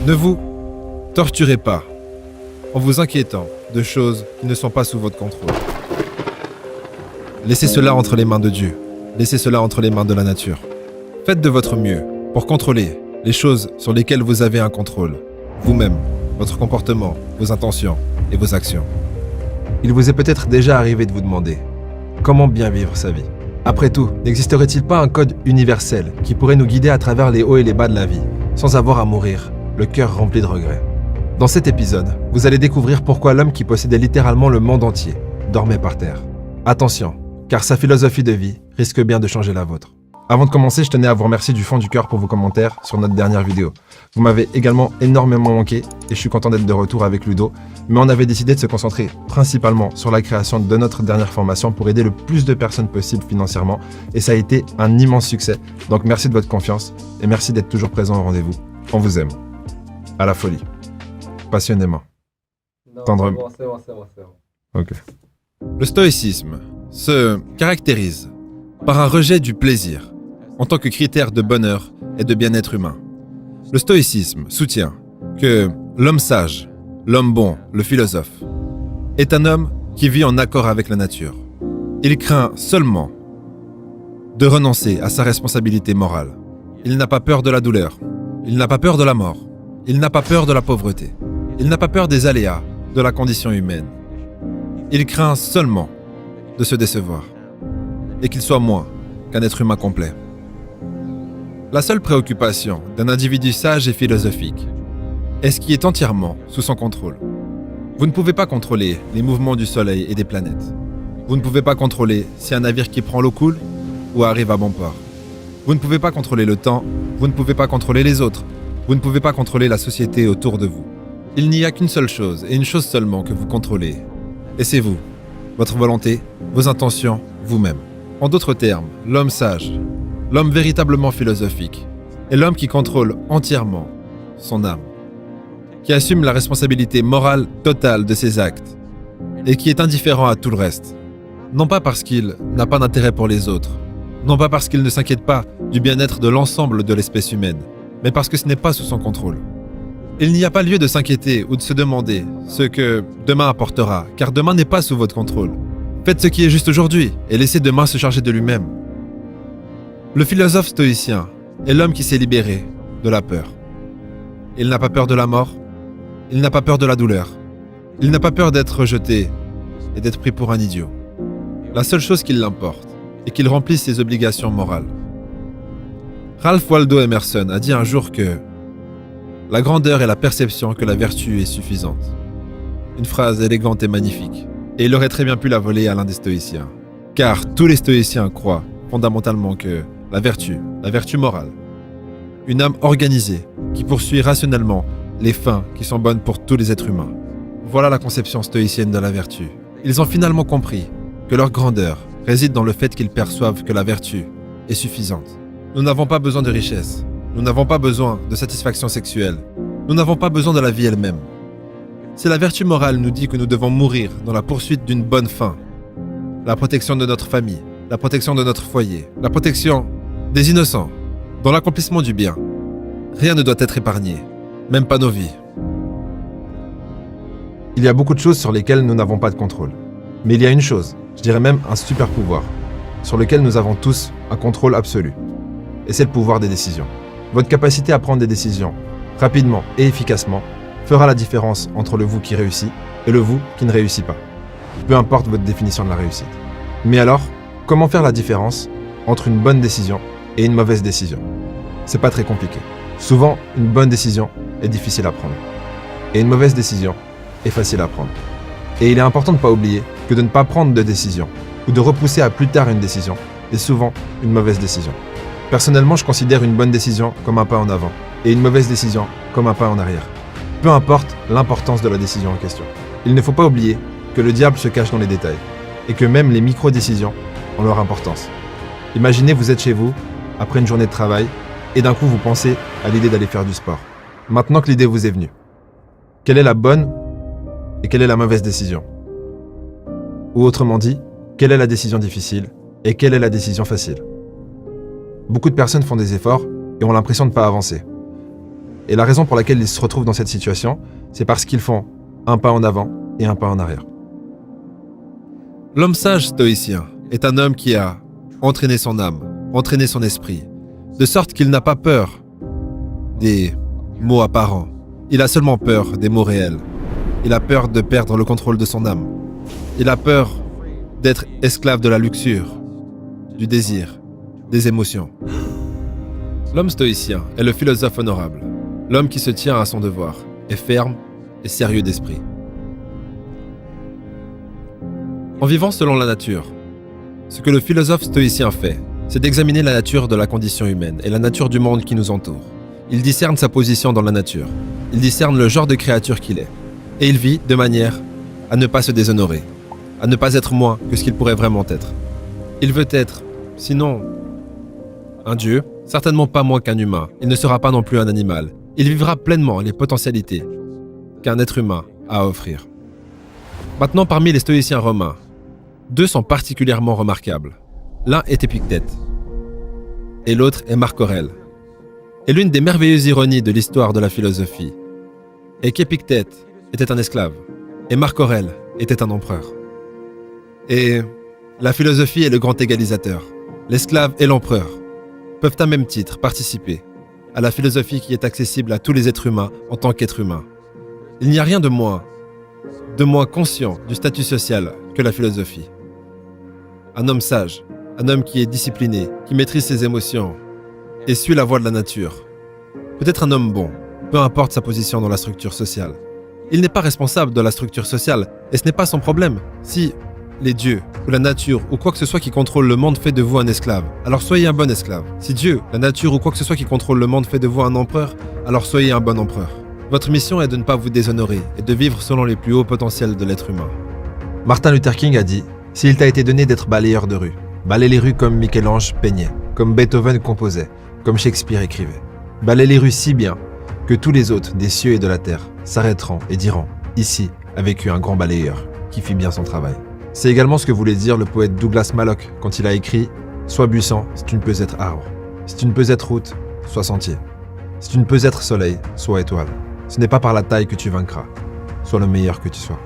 Ne vous torturez pas en vous inquiétant de choses qui ne sont pas sous votre contrôle. Laissez cela entre les mains de Dieu. Laissez cela entre les mains de la nature. Faites de votre mieux pour contrôler les choses sur lesquelles vous avez un contrôle. Vous-même, votre comportement, vos intentions et vos actions. Il vous est peut-être déjà arrivé de vous demander comment bien vivre sa vie. Après tout, n'existerait-il pas un code universel qui pourrait nous guider à travers les hauts et les bas de la vie, sans avoir à mourir, le cœur rempli de regrets? Dans cet épisode, vous allez découvrir pourquoi l'homme qui possédait littéralement le monde entier dormait par terre. Attention, car sa philosophie de vie risque bien de changer la vôtre. Avant de commencer, je tenais à vous remercier du fond du cœur pour vos commentaires sur notre dernière vidéo. Vous m'avez également énormément manqué et je suis content d'être de retour avec Ludo, mais on avait décidé de se concentrer principalement sur la création de notre dernière formation pour aider le plus de personnes possible financièrement et ça a été un immense succès. Donc merci de votre confiance et merci d'être toujours présent au rendez-vous. On vous aime. À la folie. Passionnément. Non, Tendrement. c'est bon. Ok. Le stoïcisme se caractérise par un rejet du plaisir en tant que critère de bonheur et de bien-être humain. Le stoïcisme soutient que l'homme sage, l'homme bon, le philosophe, est un homme qui vit en accord avec la nature. Il craint seulement de renoncer à sa responsabilité morale. Il n'a pas peur de la douleur. Il n'a pas peur de la mort. Il n'a pas peur de la pauvreté. Il n'a pas peur des aléas de la condition humaine. Il craint seulement de se décevoir et qu'il soit moins qu'un être humain complet. La seule préoccupation d'un individu sage et philosophique est ce qui est entièrement sous son contrôle. Vous ne pouvez pas contrôler les mouvements du soleil et des planètes. Vous ne pouvez pas contrôler si un navire qui prend l'eau coule ou arrive à bon port. Vous ne pouvez pas contrôler le temps, vous ne pouvez pas contrôler les autres, vous ne pouvez pas contrôler la société autour de vous. Il n'y a qu'une seule chose et une chose seulement que vous contrôlez. Et c'est vous, votre volonté, vos intentions, vous-même. En d'autres termes, l'homme sage, l'homme véritablement philosophique, est l'homme qui contrôle entièrement son âme, qui assume la responsabilité morale totale de ses actes et qui est indifférent à tout le reste. Non pas parce qu'il n'a pas d'intérêt pour les autres, non pas parce qu'il ne s'inquiète pas du bien-être de l'ensemble de l'espèce humaine, mais parce que ce n'est pas sous son contrôle. Il n'y a pas lieu de s'inquiéter ou de se demander ce que demain apportera, car demain n'est pas sous votre contrôle. Faites ce qui est juste aujourd'hui et laissez demain se charger de lui-même. Le philosophe stoïcien est l'homme qui s'est libéré de la peur. Il n'a pas peur de la mort, il n'a pas peur de la douleur, il n'a pas peur d'être rejeté et d'être pris pour un idiot. La seule chose qui l'importe est qu'il remplisse ses obligations morales. Ralph Waldo Emerson a dit un jour que la grandeur est la perception que la vertu est suffisante. Une phrase élégante et magnifique. Et il aurait très bien pu la voler à l'un des stoïciens. Car tous les stoïciens croient fondamentalement que la vertu morale, une âme organisée qui poursuit rationnellement les fins qui sont bonnes pour tous les êtres humains. Voilà la conception stoïcienne de la vertu. Ils ont finalement compris que leur grandeur réside dans le fait qu'ils perçoivent que la vertu est suffisante. Nous n'avons pas besoin de richesse. Nous n'avons pas besoin de satisfaction sexuelle. Nous n'avons pas besoin de la vie elle-même. Si la vertu morale nous dit que nous devons mourir dans la poursuite d'une bonne fin, la protection de notre famille, la protection de notre foyer, la protection des innocents, dans l'accomplissement du bien, rien ne doit être épargné, même pas nos vies. Il y a beaucoup de choses sur lesquelles nous n'avons pas de contrôle. Mais il y a une chose, je dirais même un super pouvoir, sur lequel nous avons tous un contrôle absolu. Et c'est le pouvoir des décisions. Votre capacité à prendre des décisions, rapidement et efficacement, fera la différence entre le vous qui réussit et le vous qui ne réussit pas. Peu importe votre définition de la réussite. Mais alors, comment faire la différence entre une bonne décision et une mauvaise décision? C'est pas très compliqué. Souvent, une bonne décision est difficile à prendre. Et une mauvaise décision est facile à prendre. Et il est important de ne pas oublier que de ne pas prendre de décision ou de repousser à plus tard une décision est souvent une mauvaise décision. Personnellement, je considère une bonne décision comme un pas en avant et une mauvaise décision comme un pas en arrière. Peu importe l'importance de la décision en question. Il ne faut pas oublier que le diable se cache dans les détails et que même les micro-décisions ont leur importance. Imaginez, vous êtes chez vous, après une journée de travail, et d'un coup vous pensez à l'idée d'aller faire du sport. Maintenant que l'idée vous est venue, quelle est la bonne et quelle est la mauvaise décision? Ou autrement dit, quelle est la décision difficile et quelle est la décision facile? Beaucoup de personnes font des efforts et ont l'impression de ne pas avancer. Et la raison pour laquelle ils se retrouvent dans cette situation, c'est parce qu'ils font un pas en avant et un pas en arrière. L'homme sage stoïcien est un homme qui a entraîné son âme, entraîné son esprit, de sorte qu'il n'a pas peur des mots apparents. Il a seulement peur des mots réels. Il a peur de perdre le contrôle de son âme. Il a peur d'être esclave de la luxure, du désir, des émotions. L'homme stoïcien est le philosophe honorable, l'homme qui se tient à son devoir, est ferme et sérieux d'esprit. En vivant selon la nature, ce que le philosophe stoïcien fait, c'est d'examiner la nature de la condition humaine et la nature du monde qui nous entoure. Il discerne sa position dans la nature, il discerne le genre de créature qu'il est, et il vit de manière à ne pas se déshonorer, à ne pas être moins que ce qu'il pourrait vraiment être. Il veut être, sinon, un dieu, certainement pas moins qu'un humain, il ne sera pas non plus un animal. Il vivra pleinement les potentialités qu'un être humain a à offrir. Maintenant, parmi les stoïciens romains, deux sont particulièrement remarquables. L'un est Épictète et l'autre est Marc Aurèle. Et l'une des merveilleuses ironies de l'histoire de la philosophie est qu'Épictète était un esclave et Marc Aurèle était un empereur. Et la philosophie est le grand égalisateur. L'esclave et l'empereur peuvent à même titre participer à la philosophie qui est accessible à tous les êtres humains en tant qu'êtres humains. Il n'y a rien de moins conscient du statut social que la philosophie. Un homme sage, un homme qui est discipliné, qui maîtrise ses émotions et suit la voie de la nature, peut être un homme bon, peu importe sa position dans la structure sociale. Il n'est pas responsable de la structure sociale et ce n'est pas son problème. Si les dieux ou la nature ou quoi que ce soit qui contrôle le monde fait de vous un esclave, alors soyez un bon esclave. Si Dieu, la nature ou quoi que ce soit qui contrôle le monde fait de vous un empereur, alors soyez un bon empereur. Votre mission est de ne pas vous déshonorer et de vivre selon les plus hauts potentiels de l'être humain. Martin Luther King a dit « S'il t'a été donné d'être balayeur de rue, balaie les rues comme Michel-Ange peignait, comme Beethoven composait, comme Shakespeare écrivait. Balaie les rues si bien que tous les hôtes des cieux et de la terre s'arrêteront et diront « Ici a vécu un grand balayeur qui fit bien son travail ». C'est également ce que voulait dire le poète Douglas Malloch quand il a écrit « Sois buisson si tu ne peux être arbre. Si tu ne peux être route, sois sentier. Si tu ne peux être soleil, sois étoile. Ce n'est pas par la taille que tu vaincras. Sois le meilleur que tu sois. »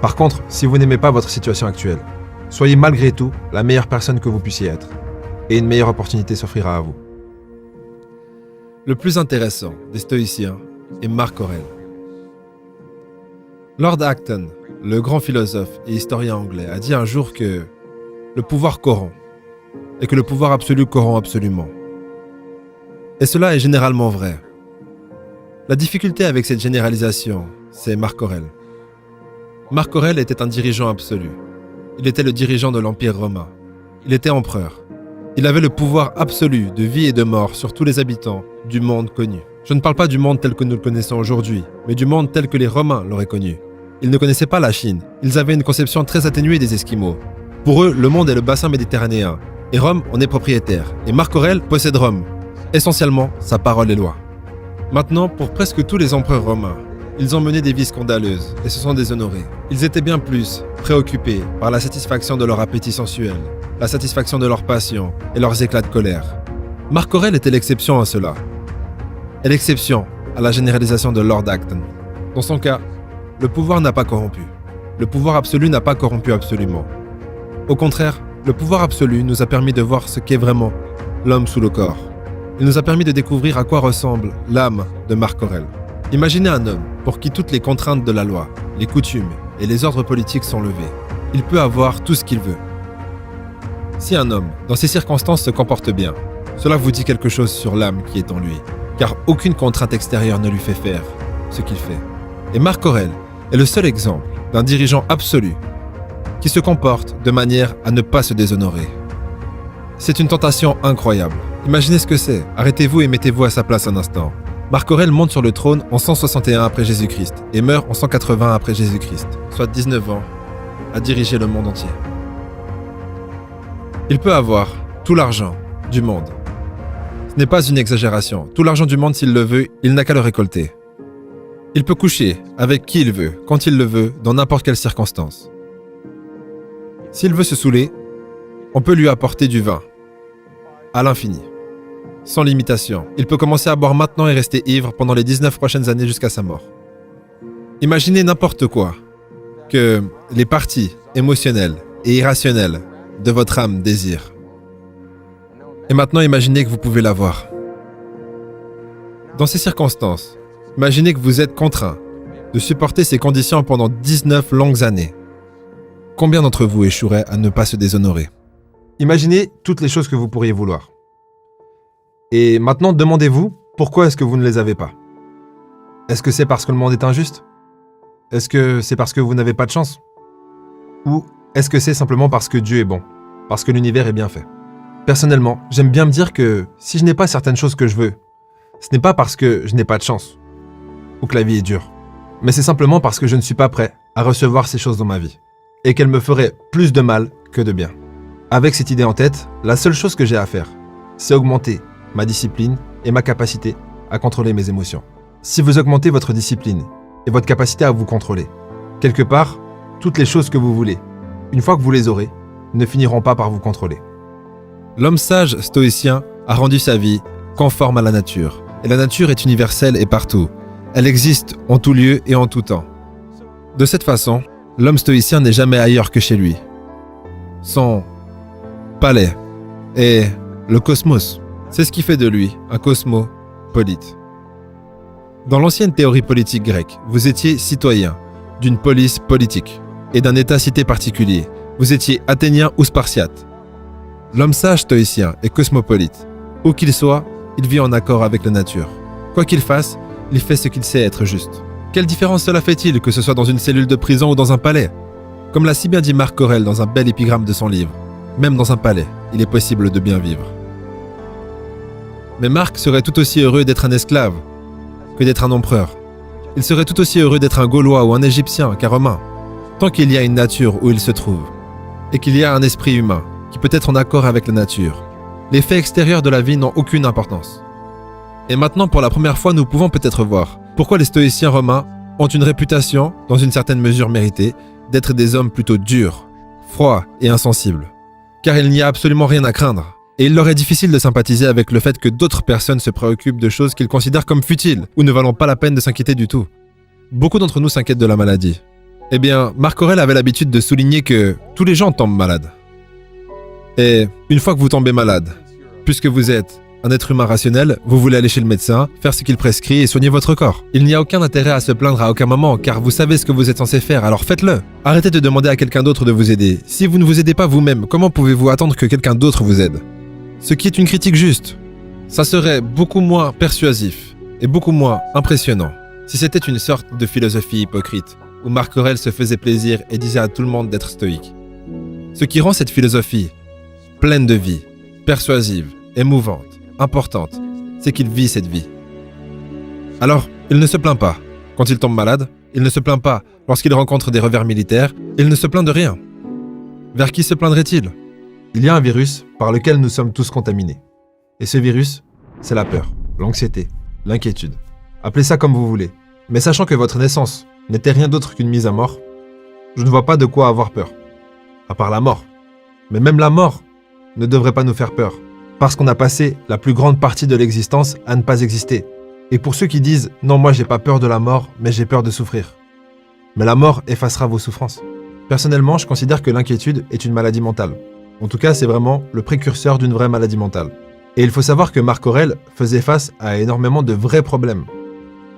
Par contre, si vous n'aimez pas votre situation actuelle, soyez malgré tout la meilleure personne que vous puissiez être. Et une meilleure opportunité s'offrira à vous. Le plus intéressant des stoïciens est Marc Aurèle. Lord Acton, le grand philosophe et historien anglais, a dit un jour que le pouvoir corrompt et que le pouvoir absolu corrompt absolument. Et cela est généralement vrai. La difficulté avec cette généralisation, c'est Marc Aurèle. Marc Aurèle était un dirigeant absolu. Il était le dirigeant de l'Empire romain. Il était empereur. Il avait le pouvoir absolu de vie et de mort sur tous les habitants du monde connu. Je ne parle pas du monde tel que nous le connaissons aujourd'hui, mais du monde tel que les Romains l'auraient connu. Ils ne connaissaient pas la Chine. Ils avaient une conception très atténuée des Esquimaux. Pour eux, le monde est le bassin méditerranéen. Et Rome en est propriétaire. Et Marc Aurèle possède Rome. Essentiellement, sa parole est loi. Maintenant, pour presque tous les empereurs romains, ils ont mené des vies scandaleuses et se sont déshonorés. Ils étaient bien plus préoccupés par la satisfaction de leur appétit sensuel, la satisfaction de leur passion et leurs éclats de colère. Marc Aurèle était l'exception à cela. Et l'exception à la généralisation de Lord Acton. Dans son cas, le pouvoir n'a pas corrompu. Le pouvoir absolu n'a pas corrompu absolument. Au contraire, le pouvoir absolu nous a permis de voir ce qu'est vraiment l'homme sous le corps. Il nous a permis de découvrir à quoi ressemble l'âme de Marc Aurèle. Imaginez un homme pour qui toutes les contraintes de la loi, les coutumes et les ordres politiques sont levés. Il peut avoir tout ce qu'il veut. Si un homme, dans ces circonstances, se comporte bien, cela vous dit quelque chose sur l'âme qui est en lui, car aucune contrainte extérieure ne lui fait faire ce qu'il fait. Et Marc Aurèle est le seul exemple d'un dirigeant absolu qui se comporte de manière à ne pas se déshonorer. C'est une tentation incroyable. Imaginez ce que c'est. Arrêtez-vous et mettez-vous à sa place un instant. Marc Aurèle monte sur le trône en 161 après Jésus-Christ et meurt en 180 après Jésus-Christ, soit 19 ans, à diriger le monde entier. Il peut avoir tout l'argent du monde. Ce n'est pas une exagération. Tout l'argent du monde, s'il le veut, il n'a qu'à le récolter. Il peut coucher avec qui il veut, quand il le veut, dans n'importe quelle circonstance. S'il veut se saouler, on peut lui apporter du vin, à l'infini. sans limitation. Il peut commencer à boire maintenant et rester ivre pendant les 19 prochaines années jusqu'à sa mort. Imaginez n'importe quoi que les parties émotionnelles et irrationnelles de votre âme désirent. Et maintenant, imaginez que vous pouvez l'avoir. Dans ces circonstances, imaginez que vous êtes contraint de supporter ces conditions pendant 19 longues années. Combien d'entre vous échoueraient à ne pas se déshonorer? Imaginez toutes les choses que vous pourriez vouloir. Et maintenant, demandez-vous pourquoi est-ce que vous ne les avez pas. Est-ce que c'est parce que le monde est injuste? Est-ce que c'est parce que vous n'avez pas de chance? Ou est-ce que c'est simplement parce que Dieu est bon, parce que l'univers est bien fait? Personnellement, j'aime bien me dire que si je n'ai pas certaines choses que je veux, ce n'est pas parce que je n'ai pas de chance ou que la vie est dure, mais c'est simplement parce que je ne suis pas prêt à recevoir ces choses dans ma vie et qu'elles me feraient plus de mal que de bien. Avec cette idée en tête, la seule chose que j'ai à faire, c'est augmenter ma discipline et ma capacité à contrôler mes émotions. Si vous augmentez votre discipline et votre capacité à vous contrôler, quelque part, toutes les choses que vous voulez, une fois que vous les aurez, ne finiront pas par vous contrôler. L'homme sage stoïcien a rendu sa vie conforme à la nature. Et la nature est universelle et partout. Elle existe en tout lieu et en tout temps. De cette façon, l'homme stoïcien n'est jamais ailleurs que chez lui. Son palais est le cosmos. C'est ce qui fait de lui un cosmopolite. Dans l'ancienne théorie politique grecque, vous étiez citoyen d'une police politique et d'un état-cité particulier. Vous étiez athénien ou spartiate. L'homme sage stoïcien est cosmopolite. Où qu'il soit, il vit en accord avec la nature. Quoi qu'il fasse, il fait ce qu'il sait être juste. Quelle différence cela fait-il que ce soit dans une cellule de prison ou dans un palais? Comme l'a si bien dit Marc Aurèle dans un bel épigramme de son livre, même dans un palais, il est possible de bien vivre. Mais Marc serait tout aussi heureux d'être un esclave que d'être un empereur. Il serait tout aussi heureux d'être un Gaulois ou un Égyptien qu'un Romain, tant qu'il y a une nature où il se trouve, et qu'il y a un esprit humain qui peut être en accord avec la nature. Les faits extérieurs de la vie n'ont aucune importance. Et maintenant, pour la première fois, nous pouvons peut-être voir pourquoi les stoïciens romains ont une réputation, dans une certaine mesure méritée, d'être des hommes plutôt durs, froids et insensibles. Car il n'y a absolument rien à craindre. Et il leur est difficile de sympathiser avec le fait que d'autres personnes se préoccupent de choses qu'ils considèrent comme futiles ou ne valent pas la peine de s'inquiéter du tout. Beaucoup d'entre nous s'inquiètent de la maladie. Eh bien, Marc Aurèle avait l'habitude de souligner que tous les gens tombent malades. Et une fois que vous tombez malade, puisque vous êtes un être humain rationnel, vous voulez aller chez le médecin, faire ce qu'il prescrit et soigner votre corps. Il n'y a aucun intérêt à se plaindre à aucun moment, car vous savez ce que vous êtes censé faire, alors faites-le. Arrêtez de demander à quelqu'un d'autre de vous aider. Si vous ne vous aidez pas vous-même, comment pouvez-vous attendre que quelqu'un d'autre vous aide? Ce qui est une critique juste. Ça serait beaucoup moins persuasif et beaucoup moins impressionnant si c'était une sorte de philosophie hypocrite, où Marc Aurèle se faisait plaisir et disait à tout le monde d'être stoïque. Ce qui rend cette philosophie pleine de vie, persuasive, émouvante, importante, c'est qu'il vit cette vie. Alors, il ne se plaint pas. Quand il tombe malade, il ne se plaint pas. Lorsqu'il rencontre des revers militaires, il ne se plaint de rien. Vers qui se plaindrait-il? Il y a un virus par lequel nous sommes tous contaminés. Et ce virus, c'est la peur, l'anxiété, l'inquiétude. Appelez ça comme vous voulez. Mais sachant que votre naissance n'était rien d'autre qu'une mise à mort, je ne vois pas de quoi avoir peur. À part la mort. Mais même la mort ne devrait pas nous faire peur. Parce qu'on a passé la plus grande partie de l'existence à ne pas exister. Et pour ceux qui disent « Non, moi j'ai pas peur de la mort, mais j'ai peur de souffrir ». Mais la mort effacera vos souffrances. Personnellement, je considère que l'inquiétude est une maladie mentale. En tout cas, c'est vraiment le précurseur d'une vraie maladie mentale. Et il faut savoir que Marc Aurèle faisait face à énormément de vrais problèmes.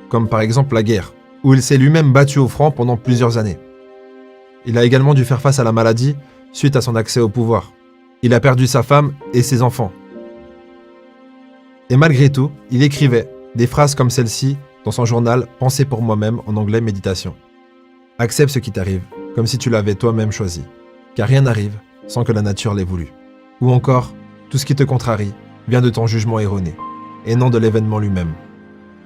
Comme par exemple la guerre, où il s'est lui-même battu au front pendant plusieurs années. Il a également dû faire face à la maladie suite à son accès au pouvoir. Il a perdu sa femme et ses enfants. Et malgré tout, il écrivait des phrases comme celle-ci dans son journal « Penser pour moi-même » en anglais « Méditation ». Accepte ce qui t'arrive, comme si tu l'avais toi-même choisi. Car rien n'arrive sans que la nature l'ait voulu. Ou encore, tout ce qui te contrarie vient de ton jugement erroné, et non de l'événement lui-même.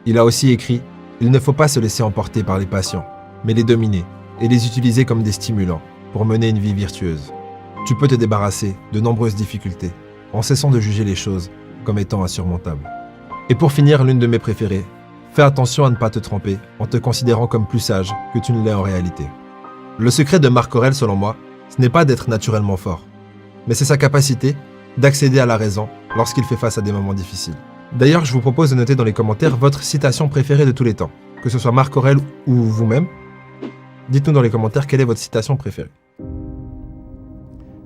Il a aussi écrit « Il ne faut pas se laisser emporter par les passions, mais les dominer et les utiliser comme des stimulants pour mener une vie virtueuse. Tu peux te débarrasser de nombreuses difficultés en cessant de juger les choses comme étant insurmontables. » Et pour finir, l'une de mes préférées, fais attention à ne pas te tromper en te considérant comme plus sage que tu ne l'es en réalité. Le secret de Marc Aurèle, selon moi, ce n'est pas d'être naturellement fort, mais c'est sa capacité d'accéder à la raison lorsqu'il fait face à des moments difficiles. D'ailleurs, je vous propose de noter dans les commentaires votre citation préférée de tous les temps, que ce soit Marc Aurèle ou vous-même. Dites-nous dans les commentaires quelle est votre citation préférée.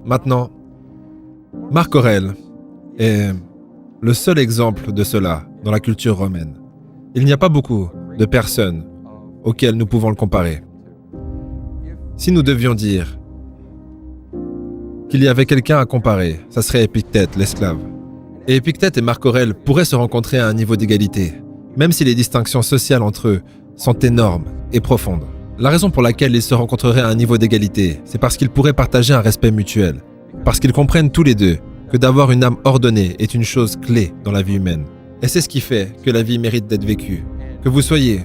Maintenant, Marc Aurèle est le seul exemple de cela dans la culture romaine. Il n'y a pas beaucoup de personnes auxquelles nous pouvons le comparer. Si nous devions dire qu'il y avait quelqu'un à comparer, ça serait Épictète, l'esclave. Et Épictète et Marc Aurèle pourraient se rencontrer à un niveau d'égalité, même si les distinctions sociales entre eux sont énormes et profondes. La raison pour laquelle ils se rencontreraient à un niveau d'égalité, c'est parce qu'ils pourraient partager un respect mutuel, parce qu'ils comprennent tous les deux que d'avoir une âme ordonnée est une chose clé dans la vie humaine. Et c'est ce qui fait que la vie mérite d'être vécue. Que vous soyez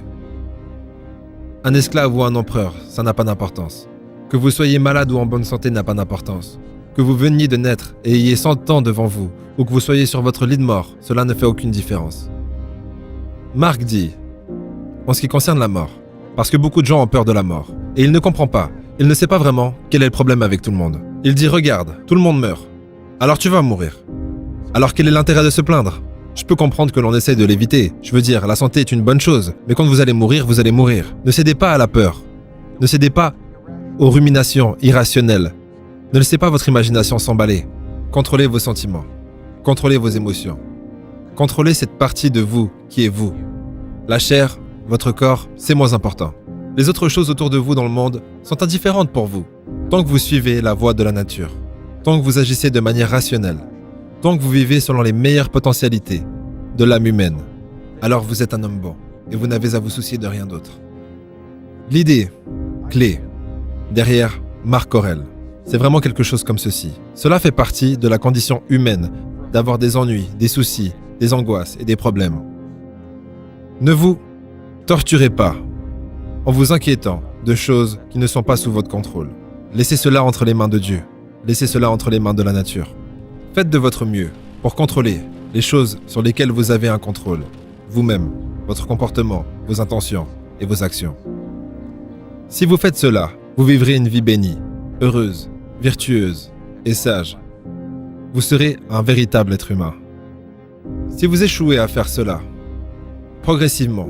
un esclave ou un empereur, ça n'a pas d'importance. Que vous soyez malade ou en bonne santé n'a pas d'importance. Que vous veniez de naître et ayez 100 ans devant vous, ou que vous soyez sur votre lit de mort, cela ne fait aucune différence. Marc dit, en ce qui concerne la mort, parce que beaucoup de gens ont peur de la mort, et il ne comprend pas, il ne sait pas vraiment quel est le problème avec tout le monde. Il dit, regarde, tout le monde meurt, alors tu vas mourir. Alors quel est l'intérêt de se plaindre ? Je peux comprendre que l'on essaye de l'éviter, je veux dire, la santé est une bonne chose, mais quand vous allez mourir, vous allez mourir. Ne cédez pas à la peur, ne cédez pas aux ruminations irrationnelles. Ne laissez pas votre imagination s'emballer. Contrôlez vos sentiments. Contrôlez vos émotions. Contrôlez cette partie de vous qui est vous. La chair, votre corps, c'est moins important. Les autres choses autour de vous dans le monde sont indifférentes pour vous. Tant que vous suivez la voie de la nature. Tant que vous agissez de manière rationnelle. Tant que vous vivez selon les meilleures potentialités de l'âme humaine. Alors vous êtes un homme bon et vous n'avez à vous soucier de rien d'autre. L'idée clé derrière Marc Aurèle, c'est vraiment quelque chose comme ceci. Cela fait partie de la condition humaine d'avoir des ennuis, des soucis, des angoisses et des problèmes. Ne vous torturez pas en vous inquiétant de choses qui ne sont pas sous votre contrôle. Laissez cela entre les mains de Dieu. Laissez cela entre les mains de la nature. Faites de votre mieux pour contrôler les choses sur lesquelles vous avez un contrôle. Vous-même, votre comportement, vos intentions et vos actions. Si vous faites cela, vous vivrez une vie bénie, heureuse, vertueuse et sage. Vous serez un véritable être humain. Si vous échouez à faire cela, progressivement,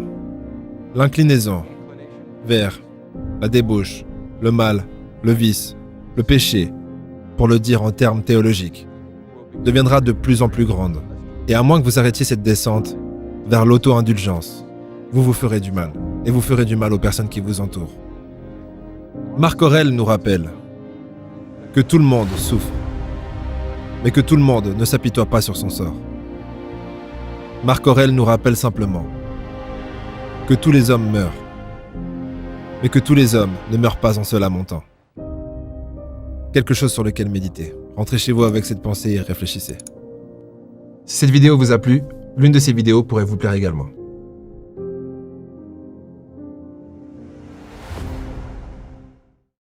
l'inclinaison vers la débauche, le mal, le vice, le péché, pour le dire en termes théologiques, deviendra de plus en plus grande. Et à moins que vous arrêtiez cette descente vers l'auto-indulgence, vous vous ferez du mal. Et vous ferez du mal aux personnes qui vous entourent. Marc Aurèle nous rappelle que tout le monde souffre, mais que tout le monde ne s'apitoie pas sur son sort. Marc Aurèle nous rappelle simplement que tous les hommes meurent, mais que tous les hommes ne meurent pas en se lamentant. Quelque chose sur lequel méditer. Rentrez chez vous avec cette pensée et réfléchissez. Si cette vidéo vous a plu, l'une de ces vidéos pourrait vous plaire également.